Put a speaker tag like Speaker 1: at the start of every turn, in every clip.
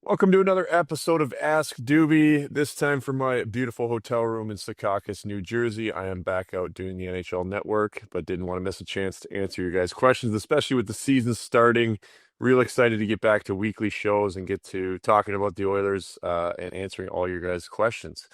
Speaker 1: Welcome to another episode of Ask Dubey. This time from my beautiful hotel room in Secaucus, New Jersey. I am back out doing the NHL Network, but didn't want to miss a chance to answer your guys' questions, especially with the season starting. Real excited to get back to weekly shows and get to talking about the Oilers and answering all your guys' questions.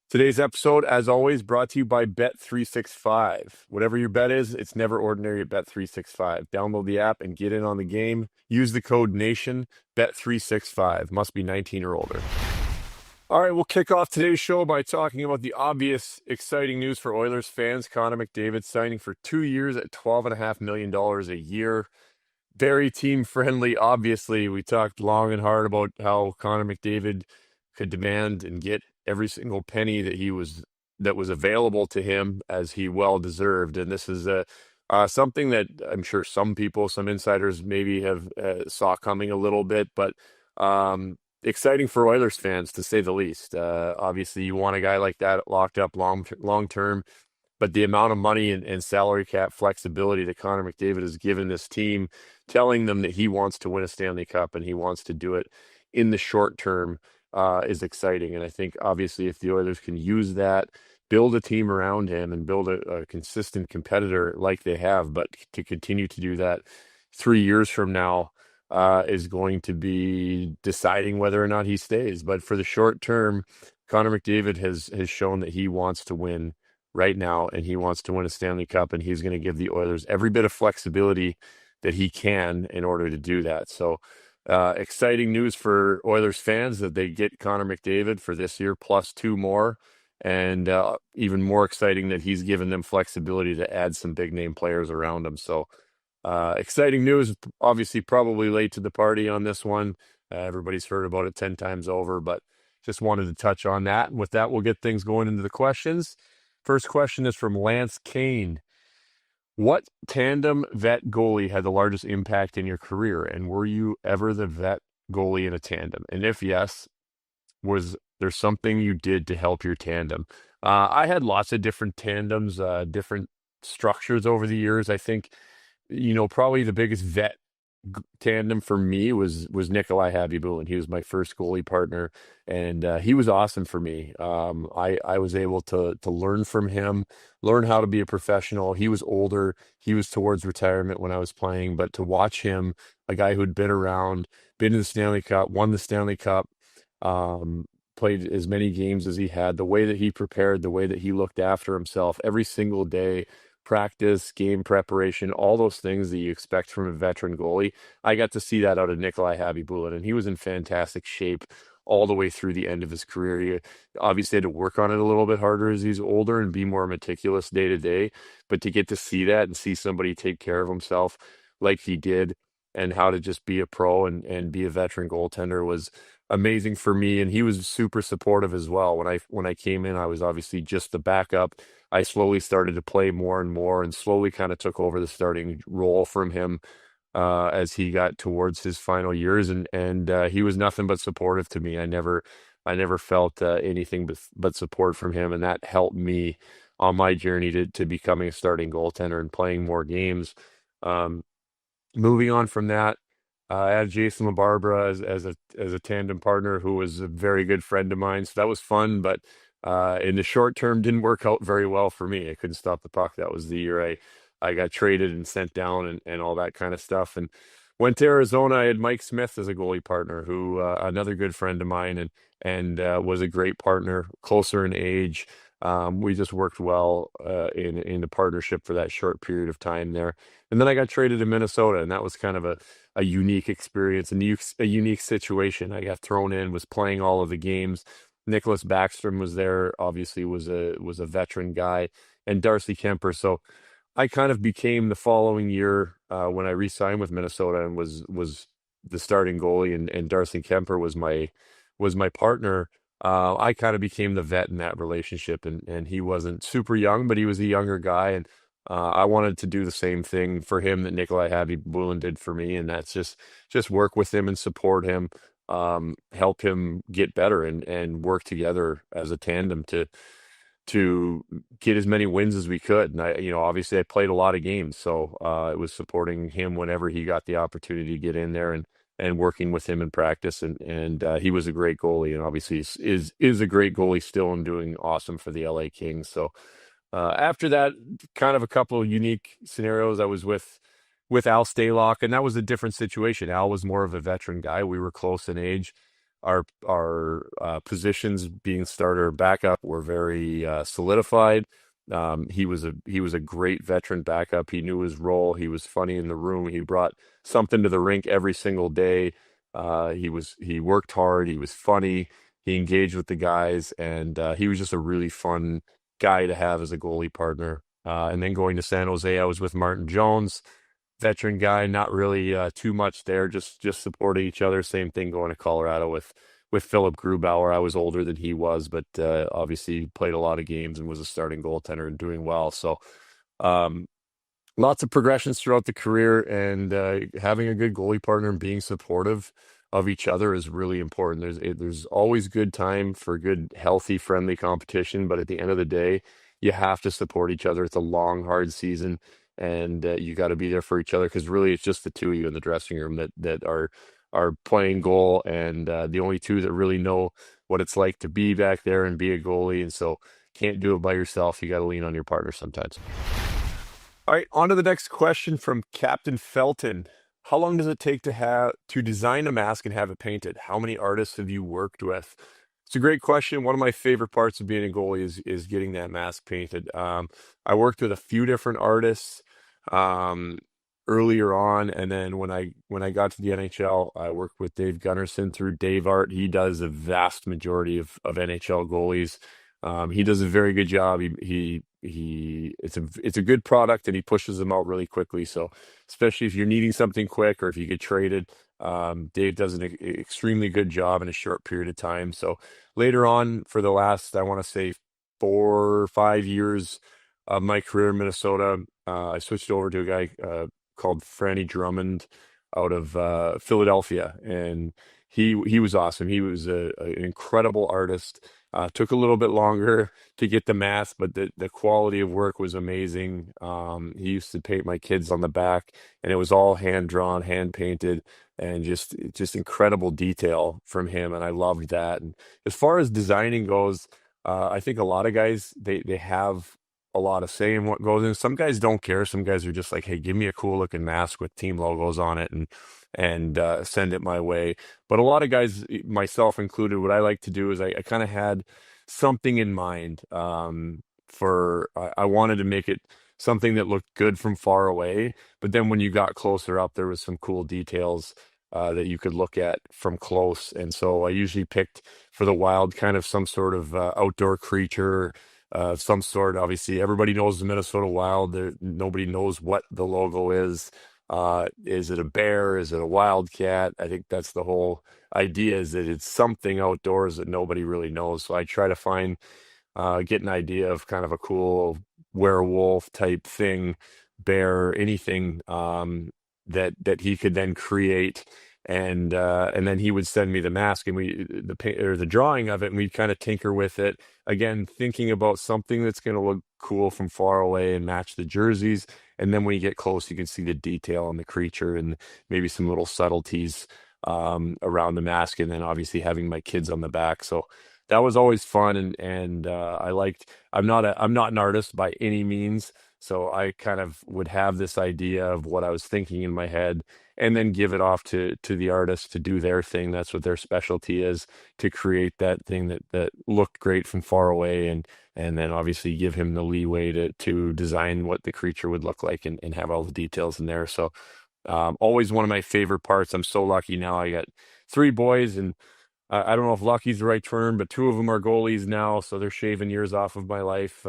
Speaker 1: Today's episode, as always, brought to you by Bet365. Whatever your bet is, it's never ordinary at Bet365. Download the app and get in on the game. Use the code NATION, Bet365. Must be 19 or older. All right, we'll kick off today's show by talking about the obvious exciting news for Oilers fans. Connor McDavid signing for 2 years at $12.5 million a year. Very team-friendly, obviously. We talked long and hard about how Connor McDavid could demand and get every single penny that was available to him, as he well deserved. And this is something that I'm sure some people, some insiders maybe have saw coming a little bit, but exciting for Oilers fans to say the least. Obviously, you want a guy like that locked up long term, but the amount of money and salary cap flexibility that Connor McDavid has given this team, telling them that he wants to win a Stanley Cup and he wants to do it in the short term, is exciting. And I think obviously if the Oilers can use that, build a team around him and build a consistent competitor like they have, but to continue to do that 3 years from now is going to be deciding whether or not he stays. But for the short term, Connor McDavid has shown that he wants to win right now and he wants to win a Stanley Cup, and he's going to give the Oilers every bit of flexibility that he can in order to do that. So exciting news for Oilers fans that they get Connor McDavid for this year plus 2 more, and even more exciting that he's given them flexibility to add some big name players around him. So exciting news. Obviously, probably late to the party on this one. Everybody's heard about it 10 times over, but just wanted to touch on that. And with that, we'll get things going into the questions. First question is from Lance Kane. What tandem vet goalie had the largest impact in your career? And were you ever the vet goalie in a tandem? And if yes, was there something you did to help your tandem? I had lots of different tandems, different structures over the years. I think, probably the biggest vet tandem for me was Nikolai Habibulin. He was my first goalie partner, and he was awesome for me. I was able to learn from him, learn how to be a professional. He was older, he was towards retirement when I was playing, but to watch him, a guy who'd been around, been to the Stanley Cup, won the Stanley Cup, played as many games as he had, the way that he prepared, the way that he looked after himself every single day, practice, game preparation, all those things that you expect from a veteran goalie. I got to see that out of Nikolai Habibulin, and he was in fantastic shape all the way through the end of his career. He obviously had to work on it a little bit harder as he's older and be more meticulous day to day, but to get to see that and see somebody take care of himself like he did, and how to just be a pro and be a veteran goaltender was amazing for me. And he was super supportive as well. When I came in, I was obviously just the backup. I slowly started to play more and more, and slowly kind of took over the starting role from him as he got towards his final years. And he was nothing but supportive to me. I never felt anything but support from him, and that helped me on my journey to becoming a starting goaltender and playing more games. Moving on from that, I had Jason LaBarbera as a tandem partner, who was a very good friend of mine. So that was fun, but in the short term didn't work out very well for me. I couldn't stop the puck. That was the year I got traded and sent down and all that kind of stuff. And went to Arizona. I had Mike Smith as a goalie partner, who another good friend of mine, and was a great partner, closer in age. We just worked well in the partnership for that short period of time there. And then I got traded to Minnesota, and that was kind of a unique experience, a unique situation. I got thrown in, was playing all of the games. Nicholas Backstrom was there, obviously was a veteran guy, and Darcy Kemper. So I kind of became the following year when I re-signed with Minnesota and was the starting goalie, and Darcy Kemper was my partner. I kind of became the vet in that relationship, and he wasn't super young, but he was a younger guy, and I wanted to do the same thing for him that Nikolai Habibulin did for me, and that's just work with him and support him, help him get better, and work together as a tandem to get as many wins as we could. And obviously I played a lot of games, so it was supporting him whenever he got the opportunity to get in there and working with him in practice. And he was a great goalie, and obviously is a great goalie still and doing awesome for the LA Kings. So after that, kind of a couple of unique scenarios. I was with Al Stalock, and that was a different situation. Al was more of a veteran guy. We were close in age. Our positions, being starter, backup, were very solidified. He was a great veteran backup. He knew his role. He was funny in the room. He brought something to the rink every single day. He worked hard. He was funny. He engaged with the guys, and he was just a really fun guy to have as a goalie partner. And then going to San Jose, I was with Martin Jones, veteran guy, not really too much there, just supporting each other. Same thing going to Colorado with Philip Grubauer. I was older than he was, but obviously played a lot of games and was a starting goaltender and doing well. So um, lots of progressions throughout the career, and having a good goalie partner and being supportive of each other is really important. There's always good time for good, healthy, friendly competition, but at the end of the day, you have to support each other. It's a long, hard season, and you got to be there for each other, because really it's just the two of you in the dressing room that are playing goal, and the only two that really know what it's like to be back there and be a goalie. And so can't do it by yourself. You got to lean on your partner sometimes. All right, on to the next question from Captain Felton. How long does it take to design a mask and have it painted? How many artists have you worked with? It's a great question. One of my favorite parts of being a goalie is getting that mask painted. I worked with a few different artists um, earlier on, and then when I got to the NHL, I worked with Dave Gunnarsson through Dave Art. He does a vast majority of NHL goalies. He does a very good job. It's a good product, and he pushes them out really quickly. So especially if you're needing something quick or if you get traded, Dave does an extremely good job in a short period of time. So later on, for the last, I want to say, 4 or 5 years of my career in Minnesota, I switched over to a guy called Franny Drummond out of Philadelphia, and he was awesome. He was an incredible artist. Took a little bit longer to get the mask, but the quality of work was amazing. He used to paint my kids on the back, and it was all hand drawn, hand painted, and just incredible detail from him. And I loved that. And as far as designing goes, I think a lot of guys, they have a lot of say in what goes in. Some guys don't care. Some guys are just like, hey, give me a cool looking mask with team logos on it, and send it my way. But a lot of guys, myself included, what I like to do is I kind of had something in mind. I wanted to make it something that looked good from far away, but then when you got closer up, there was some cool details that you could look at from close. And so I usually picked for the Wild kind of some sort of outdoor creature. Some sort. Obviously, everybody knows the Minnesota Wild. Nobody knows what the logo is. Is it a bear? Is it a wildcat? I think that's the whole idea, is that it's something outdoors that nobody really knows. So I try to get an idea of kind of a cool werewolf type thing, bear, anything that he could then create. And then he would send me the mask, and the drawing of it, and we'd kind of tinker with it. Again, thinking about something that's going to look cool from far away and match the jerseys. And then when you get close, you can see the detail on the creature and maybe some little subtleties around the mask. And then obviously having my kids on the back. So that was always fun. And I liked, I'm not an artist by any means. So I kind of would have this idea of what I was thinking in my head, and then give it off to the artist to do their thing. That's what their specialty is, to create that thing that looked great from far away, and then obviously give him the leeway to design what the creature would look like, and have all the details in there. So always one of my favorite parts. I'm so lucky now. I got 3 boys, and I don't know if lucky's the right term, but 2 of them are goalies now, so they're shaving years off of my life,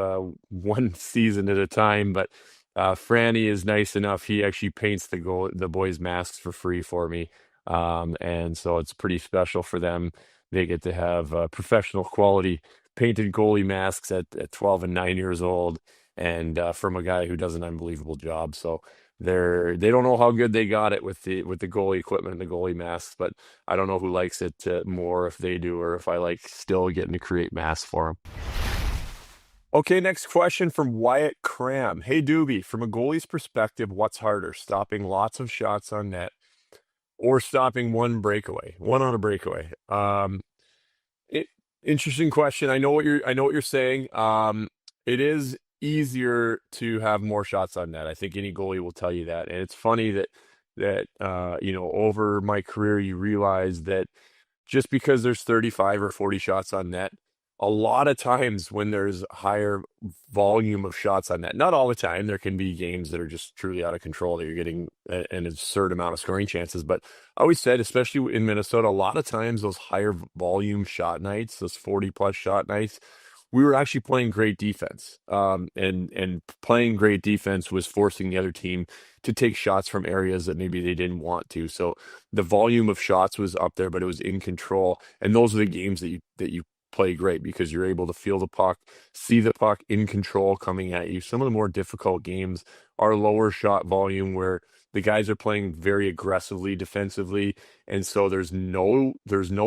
Speaker 1: one season at a time. But Franny is nice enough; he actually paints the boys' masks for free for me, and so it's pretty special for them. They get to have professional quality painted goalie masks at 12 and 9 years old, and from a guy who does an unbelievable job. So they don't know how good they got it with the goalie equipment and the goalie masks, but I don't know who likes it more, if they do or if I like still getting to create masks for them. Okay, next question from Wyatt Cram. Hey, Dubey, from a goalie's perspective, what's harder, stopping lots of shots on net or stopping one on a breakaway. It, interesting question. I know what you're saying. It is easier to have more shots on net. I think any goalie will tell you that. And it's funny that over my career you realize that just because there's 35 or 40 shots on net, a lot of times when there's higher volume of shots on net, not all the time, there can be games that are just truly out of control that you're getting an absurd amount of scoring chances. But I always said, especially in Minnesota, a lot of times those higher volume shot nights, those 40 plus shot nights, we were actually playing great defense. And playing great defense was forcing the other team to take shots from areas that maybe they didn't want to. So the volume of shots was up there, but it was in control. And those are the games that you play great because you're able to feel the puck, see the puck in control coming at you. Some of the more difficult games are lower shot volume where the guys are playing very aggressively defensively, and so there's no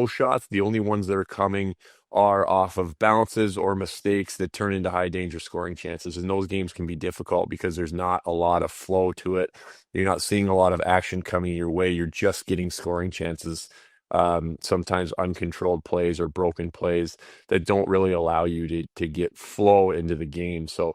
Speaker 1: shots. The only ones that are coming are off of bounces or mistakes that turn into high danger scoring chances. And those games can be difficult because there's not a lot of flow to it. You're not seeing a lot of action coming your way. You're just getting scoring chances. Sometimes uncontrolled plays or broken plays that don't really allow you to get flow into the game. So,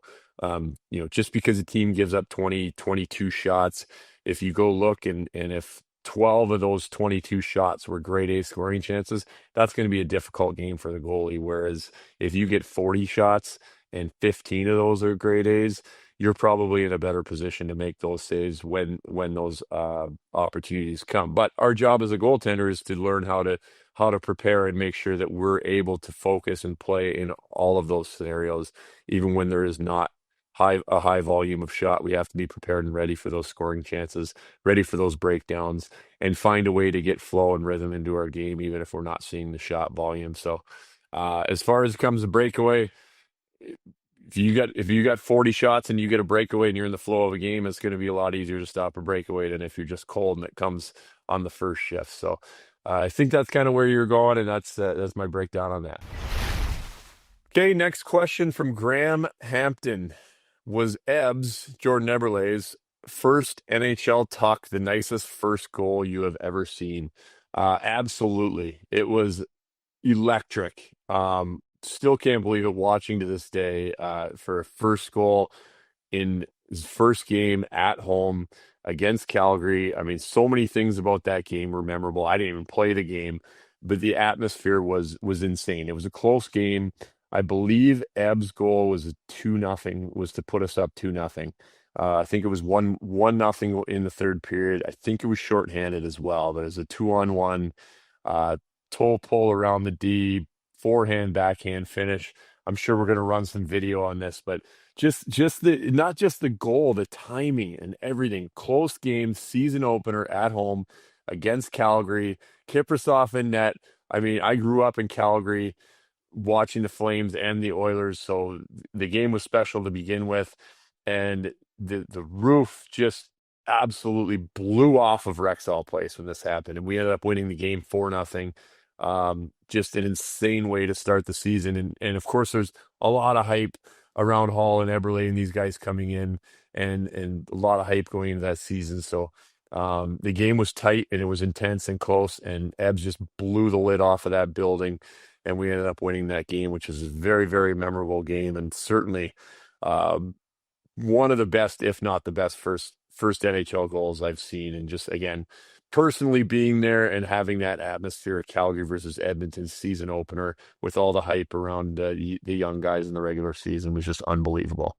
Speaker 1: just because a team gives up 20, 22 shots, if you go look and if 12 of those 22 shots were grade A scoring chances, that's going to be a difficult game for the goalie. Whereas if you get 40 shots and 15 of those are grade A's, you're probably in a better position to make those saves when those opportunities come. But our job as a goaltender is to learn how to prepare and make sure that we're able to focus and play in all of those scenarios, even when there is not a high volume of shot. We have to be prepared and ready for those scoring chances, ready for those breakdowns, and find a way to get flow and rhythm into our game, even if we're not seeing the shot volume. So, as far as it comes to breakaway, if you got 40 shots and you get a breakaway and you're in the flow of a game, it's going to be a lot easier to stop a breakaway than if you're just cold and it comes on the first shift. So, I think that's kind of where you're going, and that's my breakdown on that. Okay, next question from Graham Hampton. Was Jordan Eberle's first NHL tuck the nicest first goal you have ever seen? Absolutely. It was electric. Still can't believe it watching to this day for a first goal in his first game at home against Calgary. I mean, so many things about that game were memorable. I didn't even play the game, but the atmosphere was insane. It was a close game. I believe Ebb's goal was 2-0, was to put us up 2-0. I think it was 1-0 in the third period. I think it was shorthanded as well, but it was a 2-on-1 toe pull around the D, forehand, backhand finish. I'm sure we're going to run some video on this, but just not just the goal, the timing and everything. Close game, season opener at home against Calgary. Kiprusoff in net. I mean, I grew up in Calgary watching the Flames and the Oilers, so the game was special to begin with, and the roof just absolutely blew off of Rexall Place when this happened, and we ended up winning the game 4-0. Just an insane way to start the season, and of course there's a lot of hype around Hall and Eberle and these guys coming in, and a lot of hype going into that season. So the game was tight and it was intense and close, and Ebbs just blew the lid off of that building, and we ended up winning that game, which is a very, very memorable game, and certainly one of the best, if not the best, first NHL goals I've seen. And just, again, personally being there and having that atmosphere at Calgary versus Edmonton season opener with all the hype around the young guys in the regular season was just unbelievable.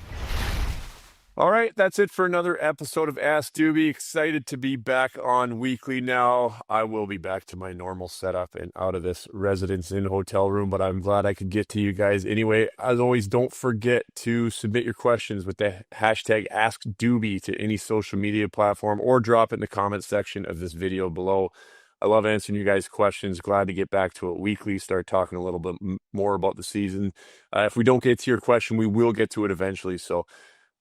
Speaker 1: All right, that's it for another episode of Ask Dubey. Excited to be back on weekly now. I will be back to my normal setup and out of this residence inn hotel room, but I'm glad I could get to you guys anyway. As always, don't forget to submit your questions with the hashtag AskDubey to any social media platform, or drop it in the comment section of this video below. I love answering you guys' questions. Glad to get back to it weekly, start talking a little bit more about the season. If we don't get to your question, we will get to it eventually, so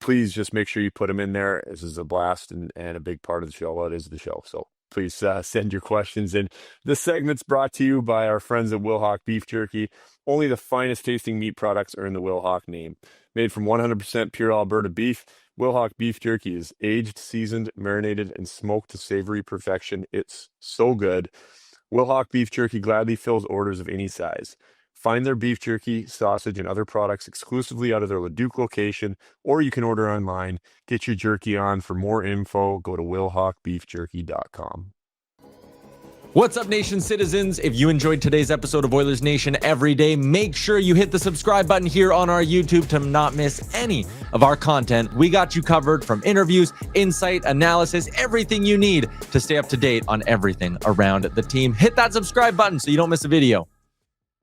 Speaker 1: please just make sure you put them in there. This is a blast and a big part of the show. Well, it is the show. So please send your questions in. This segment's brought to you by our friends at Wilhauk Beef Jerky. Only the finest tasting meat products earn the Wilhauk name. Made from 100% pure Alberta beef, Wilhauk beef jerky is aged, seasoned, marinated, and smoked to savory perfection. It's so good. Wilhauk beef jerky gladly fills orders of any size. Find their beef jerky, sausage, and other products exclusively out of their Leduc location, or you can order online. Get your jerky on. For more info, go to wilhaukbeefjerky.com.
Speaker 2: What's up, Nation citizens? If you enjoyed today's episode of Oilers Nation Every Day, make sure you hit the subscribe button here on our YouTube to not miss any of our content. We got you covered, from interviews, insight, analysis, everything you need to stay up to date on everything around the team. Hit that subscribe button so you don't miss a video.